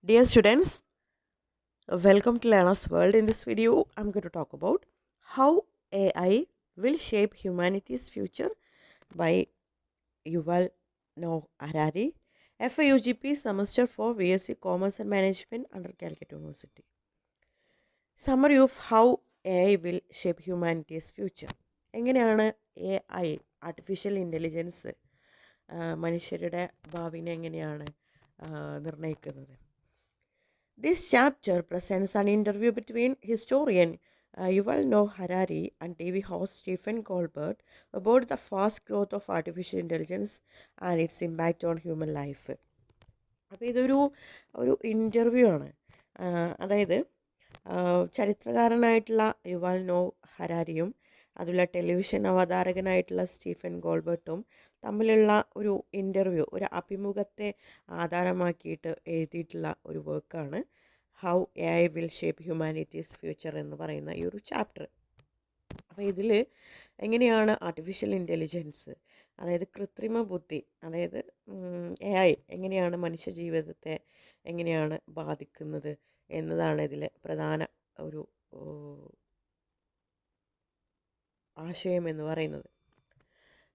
Dear students, welcome to Learner's World. In this video, I'm going to talk about how AI will shape humanity's future by Yuval Noah Harari, FIUGP Semester 4 BSc Commerce and Management under Calicut University. Summary of how AI will shape humanity's future. എങ്ങനെയാണ് A I artificial intelligence മനുഷ്യരുടെ ഭാവിനെ എങ്ങനെയാണ് നിർണ്ണയിക്കുന്നത്? This chapter presents an interview between historian Yuval Noah Harari and TV host Stephen Colbert about the fast growth of artificial intelligence and its impact on human life. അപ്പോൾ ഇതൊരു interview ആണ്. അതായത് ചരിത്രകാരനായിട്ടുള്ള Yuval no ഹരാരിയും അതുപോലെ television അവതാരകനായിട്ടുള്ള Stephen ഗോൾബർട്ടും തമ്മിലുള്ള ഒരു interview, ഒരു അഭിമുഖത്തെ ആധാരമാക്കിയിട്ട് എഴുതിയിട്ടുള്ള ഒരു വർക്കാണ് how A I will shape humanities future എന്ന് പറയുന്ന ഈ ഒരു ചാപ്റ്റർ. അപ്പോൾ ഇതിൽ എങ്ങനെയാണ് ആർട്ടിഫിഷ്യൽ ഇൻ്റലിജൻസ്, അതായത് കൃത്രിമ ബുദ്ധി, അതായത് എ ഐ എങ്ങനെയാണ് മനുഷ്യ ജീവിതത്തെ എങ്ങനെയാണ് ബാധിക്കുന്നത് എന്നതാണ് ഇതിലെ പ്രധാന ഒരു ആശയം എന്ന് പറയുന്നത്.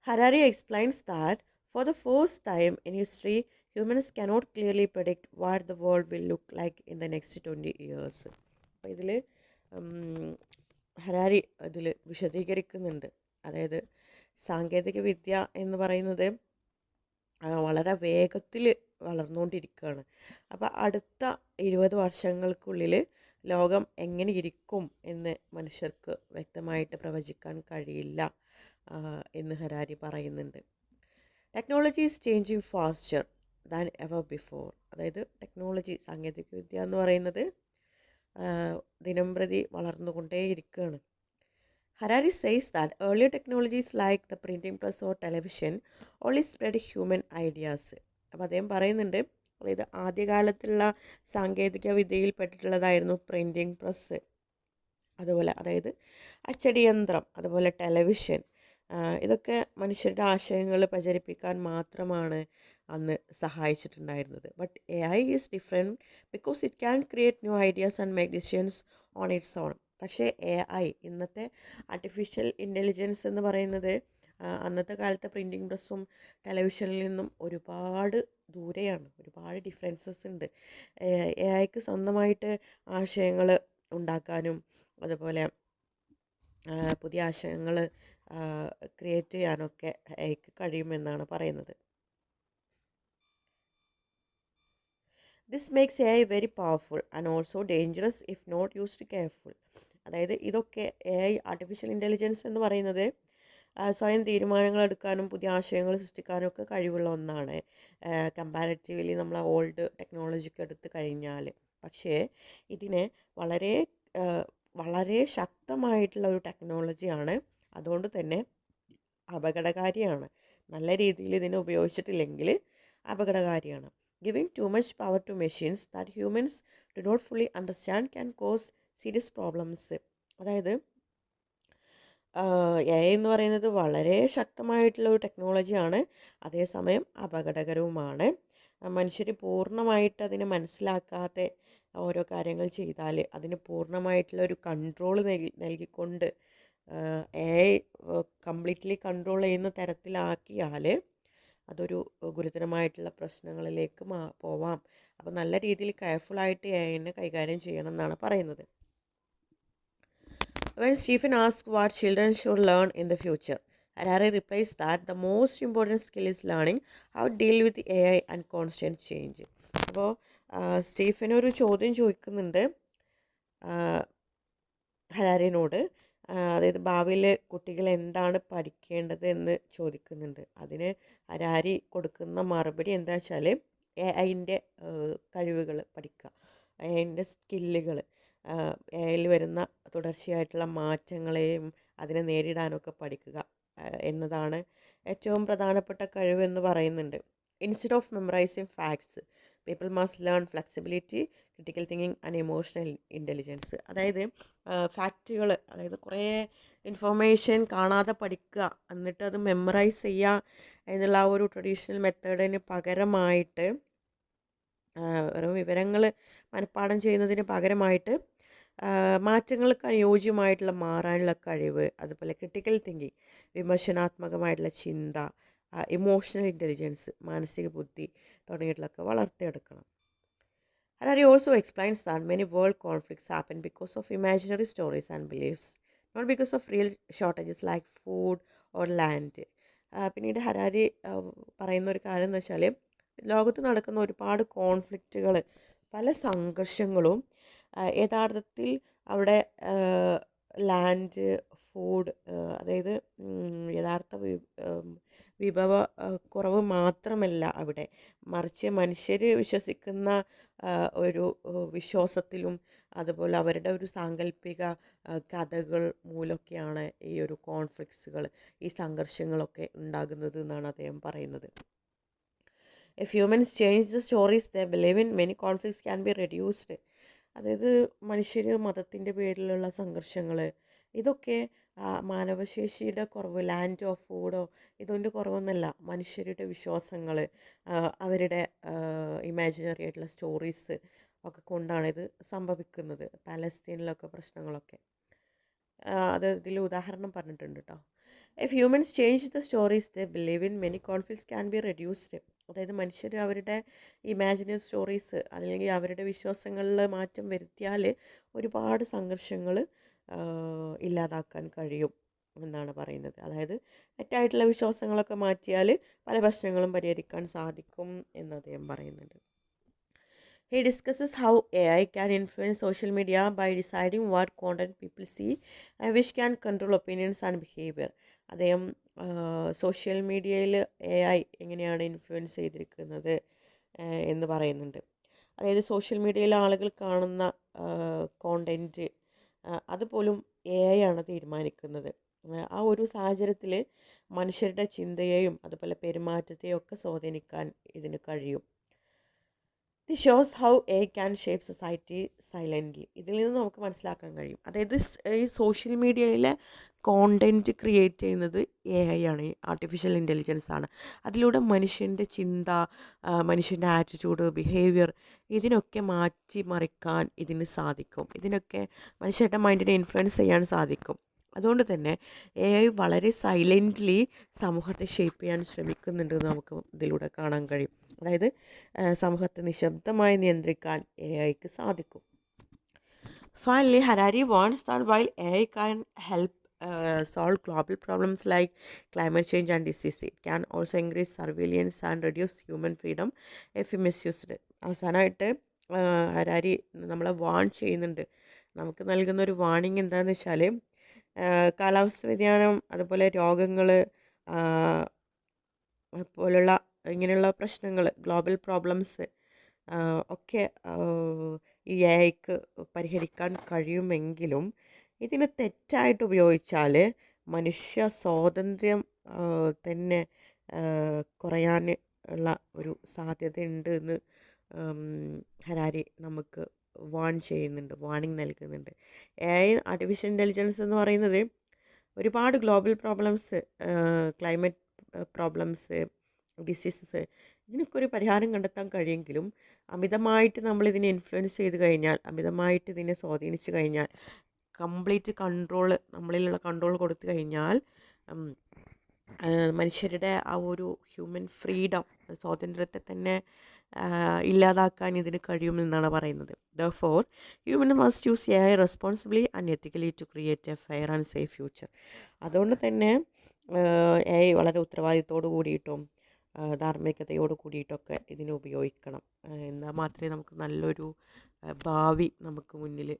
Harari explains that for the first time in history, humans cannot clearly predict what the world will look like in the next 20 years. അപ്പോൾ ഇതിൽ ഹരാരി ഇതിൽ വിശദീകരിക്കുന്നുണ്ട്. അതായത് സാങ്കേതിക വിദ്യ എന്ന് പറയുന്നത് വളരെ വേഗത്തിൽ വളർന്നുകൊണ്ടിരിക്കുകയാണ്. അപ്പോൾ അടുത്ത 20 വർഷങ്ങൾക്കുള്ളിൽ ലോകം എങ്ങനെ ഇരിക്കും എന്ന് മനുഷ്യർക്ക് വ്യക്തമായിട്ട് പ്രവചിക്കാൻ കഴിയില്ല എന്ന് ഹരാരി പറയുന്നുണ്ട്. Technology is changing faster than ever before. അതായത് ടെക്നോളജി, സാങ്കേതികവിദ്യ എന്ന് പറയുന്നത് ദിനം പ്രതി വളർന്നുകൊണ്ടേയിരിക്കുകയാണ്. Harari says that earlier technologies like the printing press or television only spread human ideas. അപ്പോൾ അദ്ദേഹം പറയുന്നുണ്ട്, അതായത് ആദ്യകാലത്തുള്ള സാങ്കേതിക വിദ്യയിൽപ്പെട്ടിട്ടുള്ളതായിരുന്നു പ്രിൻറ്റിംഗ് പ്രസ്, അതുപോലെ അതായത് അച്ചടി യന്ത്രം, അതുപോലെ ടെലിവിഷൻ. ഇതൊക്കെ മനുഷ്യരുടെ ആശയങ്ങൾ പ്രചരിപ്പിക്കാൻ മാത്രമാണ് അന്ന് സഹായിച്ചിട്ടുണ്ടായിരുന്നത്. But A I is different because it can create new ideas and make decisions on its own. പക്ഷേ എ ഐ, ഇന്നത്തെ ആർട്ടിഫിഷ്യൽ ഇൻ്റലിജൻസ് എന്ന് പറയുന്നത് അന്നത്തെ കാലത്തെ പ്രിൻറ്റിംഗ് പ്രസ്സും ടെലിവിഷനിൽ നിന്നും ഒരുപാട് ദൂരെയാണ്, ഒരുപാട് ഡിഫറൻസസ് ഉണ്ട്. എ ഐക്ക് സ്വന്തമായിട്ട് ആശയങ്ങൾ ഉണ്ടാക്കാനും അതുപോലെ പുതിയ ആശയങ്ങൾ ക്രിയേറ്റ് ചെയ്യാനൊക്കെ എഐക്ക് കഴിയുമെന്നാണ് പറയുന്നത്. This makes A I very powerful and also dangerous if not used careful. അതായത് ഇതൊക്കെ എ ഐ, ആർട്ടിഫിഷ്യൽ ഇൻ്റലിജൻസ് എന്ന് പറയുന്നത് സ്വയം തീരുമാനങ്ങൾ എടുക്കാനും പുതിയ ആശയങ്ങൾ സൃഷ്ടിക്കാനും ഒക്കെ കഴിവുള്ള ഒന്നാണ് കമ്പാരിറ്റീവ്ലി നമ്മൾ ഓൾഡ് ടെക്നോളജിക്ക് എടുത്ത് കഴിഞ്ഞാൽ. പക്ഷേ ഇതിനെ വളരെ വളരെ ശക്തമായിട്ടുള്ള ഒരു ടെക്നോളജിയാണ്. അതുകൊണ്ട് തന്നെ അപകടകാരിയാണ്. നല്ല രീതിയിൽ ഇതിനെ ഉപയോഗിച്ചിട്ടില്ലെങ്കിൽ അപകടകാരിയാണ്. Giving too much power to machines that humans do not fully understand can cause serious problems. അതായത് എ ഐ എന്ന് പറയുന്നത് വളരെ ശക്തമായിട്ടുള്ള ഒരു ടെക്നോളജിയാണ്, അതേസമയം അപകടകരവുമാണ്. മനുഷ്യർ പൂർണ്ണമായിട്ട് അതിനെ മനസ്സിലാക്കാതെ ഓരോ കാര്യങ്ങൾ ചെയ്താൽ, അതിന് പൂർണ്ണമായിട്ടുള്ള ഒരു കൺട്രോൾ നൽകിക്കൊണ്ട് എ ഐ കംപ്ലീറ്റ്ലി കൺട്രോൾ ചെയ്യുന്ന തരത്തിലാക്കിയാൽ അതൊരു ഗുരുതരമായിട്ടുള്ള പ്രശ്നങ്ങളിലേക്ക് പോവാം. അപ്പോൾ നല്ല രീതിയിൽ കെയർഫുള്ളായിട്ട് എ ഐനെ കൈകാര്യം ചെയ്യണം എന്നാണ് പറയുന്നത്. When Stephen asks what children should learn in the future, Harari replies that the most important skill is learning how to deal with AI and constant change. അപ്പോൾ സ്റ്റീഫൻ ഒരു ചോദ്യം ചോദിക്കുന്നുണ്ട് ഹരാരിനോട്, അതായത് ഭാവിയിൽ കുട്ടികൾ എന്താണ് പഠിക്കേണ്ടത് എന്ന് ചോദിക്കുന്നുണ്ട്. അതിന് ഹരാരി കൊടുക്കുന്ന മറുപടി എന്താ വെച്ചാൽ എ ഐൻ്റെ കഴിവുകൾ പഠിക്കുക, എ ഐൻ്റെ സ്കില്ലുകൾ, എ ഐയിൽ വരുന്ന തുടർച്ചയായിട്ടുള്ള മാറ്റങ്ങളെയും അതിനെ നേരിടാനൊക്കെ പഠിക്കുക എന്നതാണ് ഏറ്റവും പ്രധാനപ്പെട്ട കഴിവെന്ന് പറയുന്നുണ്ട്. Instead of memorising facts, people must learn flexibility, critical thinking and emotional intelligence. അതായത് ഫാക്റ്റുകൾ, അതായത് കുറേ ഇൻഫർമേഷൻ കാണാതെ പഠിക്കുക എന്നിട്ട് അത് മെമ്മറൈസ് ചെയ്യുക എന്നുള്ള ആ ഒരു ട്രഡീഷണൽ മെത്തേഡിന് പകരമായിട്ട് വെറും വിവരങ്ങൾ മനഃപ്പാഠം ചെയ്യുന്നതിന് പകരമായിട്ട് മാറ്റങ്ങൾക്ക് അനുയോജ്യമായിട്ടുള്ള മാറാനുള്ള കഴിവ്, അതുപോലെ ക്രിട്ടിക്കൽ തിങ്കിങ്, വിമർശനാത്മകമായിട്ടുള്ള ചിന്ത, ഇമോഷണൽ ഇൻ്റലിജൻസ്, മാനസിക ബുദ്ധി തുടങ്ങിയിട്ടുള്ളതൊക്കെ വളർത്തിയെടുക്കണം. Harari also explains that many world conflicts happen because of imaginary stories and beliefs, not because of real shortages like food or land. പിന്നീട് ഹരാരി പറയുന്ന ഒരു കാര്യം എന്ന് വെച്ചാൽ ലോകത്ത് നടക്കുന്ന ഒരുപാട് കോൺഫ്ലിക്റ്റുകൾ, പല സംഘർഷങ്ങളും യഥാർത്ഥത്തിൽ അവിടെ ലാൻഡ്, ഫുഡ്, അതായത് യഥാർത്ഥ വിഭവ കുറവ് മാത്രമല്ല അവിടെ, മറിച്ച് മനുഷ്യർ വിശ്വസിക്കുന്ന ഒരു വിശ്വാസത്തിലും അതുപോലെ അവരുടെ ഒരു സാങ്കല്പിക കഥകൾ മൂലമൊക്കെയാണ് ഈ ഒരു കോൺഫ്ലിക്ട്സുകൾ, ഈ സംഘർഷങ്ങളൊക്കെ ഉണ്ടാകുന്നത് എന്നാണ് അദ്ദേഹം പറയുന്നത്. If humans change the stories they believe in, many conflicts can be reduced. അതായത് മനുഷ്യർ മതത്തിൻ്റെ പേരിലുള്ള സംഘർഷങ്ങൾ, ഇതൊക്കെ മാനവശേഷിയുടെ കുറവ്, ലാൻഡോ ഫുഡോ ഇതൊൻ്റെ കുറവൊന്നുമല്ല, മനുഷ്യരുടെ വിശ്വാസങ്ങൾ, അവരുടെ ഇമാജിനറി ആയിട്ടുള്ള സ്റ്റോറീസ് ഒക്കെ കൊണ്ടാണിത് സംഭവിക്കുന്നത്. പാലസ്തീനിലൊക്കെ പ്രശ്നങ്ങളൊക്കെ അത് ഇതിൽ ഉദാഹരണം പറഞ്ഞിട്ടുണ്ട് കേട്ടോ. If humans change the stories they believe in, many conflicts can be reduced. അതായത് മനുഷ്യർ അവരുടെ ഇമാജിനറി സ്റ്റോറീസ് അല്ലെങ്കിൽ അവരുടെ വിശ്വാസങ്ങളിൽ മാറ്റം വരുത്തിയാൽ ഒരുപാട് സംഘർഷങ്ങൾ ഇല്ലാതാക്കാൻ കഴിയും എന്നാണ് പറയുന്നത്. അതായത് തെറ്റായിട്ടുള്ള വിശ്വാസങ്ങളൊക്കെ മാറ്റിയാൽ പല പ്രശ്നങ്ങളും പരിഹരിക്കാൻ സാധിക്കും എന്ന് അദ്ദേഹം പറയുന്നുണ്ട്. He discusses how AI can influence social media by deciding what content people see and which can control opinions and behavior. അദ്ദേഹം സോഷ്യൽ മീഡിയയിൽ AI എങ്ങനെയാണ് ഇൻഫ്ലുവൻസ് ചെയ്തിരിക്കുന്നത് എന്ന് പറയുന്നുണ്ട്. അതായത് സോഷ്യൽ മീഡിയയിൽ ആളുകൾ കാണുന്ന കോണ്ടൻറ്റ് അതുപോലും AI ആണ് തീരുമാനിക്കുന്നത്. ആ ഒരു സാഹചര്യത്തിൽ മനുഷ്യരുടെ ചിന്തയെയും അതുപോലെ പെരുമാറ്റത്തെയും ഒക്കെ സ്വാധീനിക്കാൻ ഇതിന് കഴിയും. This shows how AI can shape society silently. ഇതിൽ നിന്ന് നമുക്ക് മനസ്സിലാക്കാൻ കഴിയും. അതായത് ഈ സോഷ്യൽ മീഡിയയിലെ കോണ്ടൻറ്റ് ക്രിയേറ്റ് ചെയ്യുന്നത് AI ആണ്, ആർട്ടിഫിഷ്യൽ ഇൻ്റലിജൻസ് ആണ്. അതിലൂടെ മനുഷ്യൻ്റെ ചിന്ത, മനുഷ്യൻ്റെ ആറ്റിറ്റ്യൂഡ്, ബിഹേവിയർ ഇതിനൊക്കെ മാറ്റി മറിക്കാൻ ഇതിന് സാധിക്കും. ഇതിനൊക്കെ മനുഷ്യരുടെ മൈൻഡിനെ ഇൻഫ്ലുവൻസ് ചെയ്യാൻ സാധിക്കും. അതുകൊണ്ട് തന്നെ AI വളരെ സൈലൻ്റ്ലി സമൂഹത്തെ ഷേപ്പ് ചെയ്യാൻ ശ്രമിക്കുന്നുണ്ടെന്ന് നമുക്ക് ഇതിലൂടെ കാണാൻ കഴിയും. അതായത് സമൂഹത്തെ നിശബ്ദമായി നിയന്ത്രിക്കാൻ AIക്ക് സാധിക്കും. Finally, Harari warns that while AI can help solve global problems like climate change and disease, it can also increase surveillance and reduce human freedom if misused. അവസാനമായിട്ട് ഹരാരി നമ്മളെ വാൺ ചെയ്യുന്നുണ്ട്. നമുക്ക് നൽകുന്ന ഒരു വാണിംഗ് എന്താണെന്ന് വെച്ചാൽ കാലാവസ്ഥ വ്യതിയാനം, അതുപോലെ രോഗങ്ങൾ പോലുള്ള ഇങ്ങനെയുള്ള പ്രശ്നങ്ങൾ, ഗ്ലോബൽ പ്രോബ്ലംസ് ഒക്കെ ഈ AIക്ക് പരിഹരിക്കാൻ കഴിയുമെങ്കിലും ഇതിനെ തെറ്റായിട്ട് ഉപയോഗിച്ചാൽ മനുഷ്യ സ്വാതന്ത്ര്യം തന്നെ കുറയാൻ ഉള്ള ഒരു സാധ്യതയുണ്ട് എന്ന് ഹരാരി നമുക്ക് വാണിംഗ് നൽകുന്നുണ്ട്. AI ആർട്ടിഫിഷ്യൽ ഇൻ്റലിജൻസ് എന്ന് പറയുന്നത് ഒരുപാട് global problems, climate problems, diseases ഇതിനൊക്കെ ഒരു പരിഹാരം കണ്ടെത്താൻ കഴിയുമെങ്കിലും അമിതമായിട്ട് നമ്മളിതിനെ ഇൻഫ്ലുവൻസ് ചെയ്ത് കഴിഞ്ഞാൽ, അമിതമായിട്ട് ഇതിനെ സ്വാധീനിച്ച് കഴിഞ്ഞാൽ, കംപ്ലീറ്റ് കൺട്രോൾ, നമ്മളിലുള്ള കൺട്രോൾ കൊടുത്തു കഴിഞ്ഞാൽ മനുഷ്യരുടെ ആ ഒരു ഹ്യൂമൻ ഫ്രീഡം, സ്വാതന്ത്ര്യത്തെ തന്നെ ഇല്ലാതാക്കാൻ ഇതിന് കഴിയുമെന്നാണ് പറയുന്നത്. Therefore, human must use AI responsibly and ethically to create a fair and safe future. അതുകൊണ്ട് തന്നെ AI വളരെ ഉത്തരവാദിത്തോട് കൂടിയിട്ടും ധാർമ്മികതയോട് കൂടിയിട്ടൊക്കെ ഇതിനെ ഉപയോഗിക്കണം. എന്നാൽ മാത്രമേ നമുക്ക് നല്ലൊരു ഭാവി നമുക്ക് മുന്നിൽ